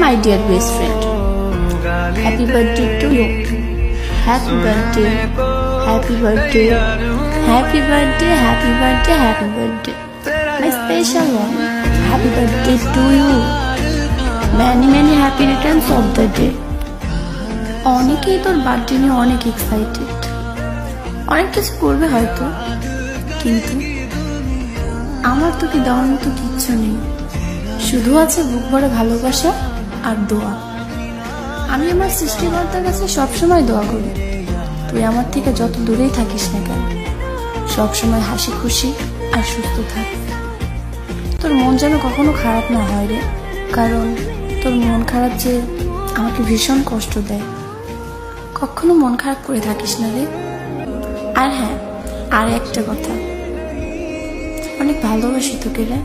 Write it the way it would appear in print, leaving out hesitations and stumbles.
my dear best friend. Happy birthday to you. Happy birthday. Happy birthday. Happy birthday. Happy birthday. Happy birthday. My special one. Happy birthday to you. Many happy returns of the day. অনেকেই তোর birthday নিয়ে অনেক excited, অনেক কিছু করবে হয়তো, কিন্তু আমার তোকে দেওয়ার মতো কিচ্ছু নেই। শুধু আছে বুক ভরে ভালোবাসা আর দোয়া। আমি আমার সৃষ্টিকর্তার কাছে সবসময় দোয়া করি, তুই আমার থেকে যত দূরেই থাকিস না কেন, সবসময় হাসি খুশি আর সুস্থ থাক। তোর মন যেন কখনো খারাপ না হয় রে, কারণ তোর মন খারাপ যে আমাকে ভীষণ কষ্ট দেয়। কখনো মন খারাপ করে থাকিস না রে। আর হ্যাঁ, আর একটা কথা, অনেক ভালোবাসি তোকে রে।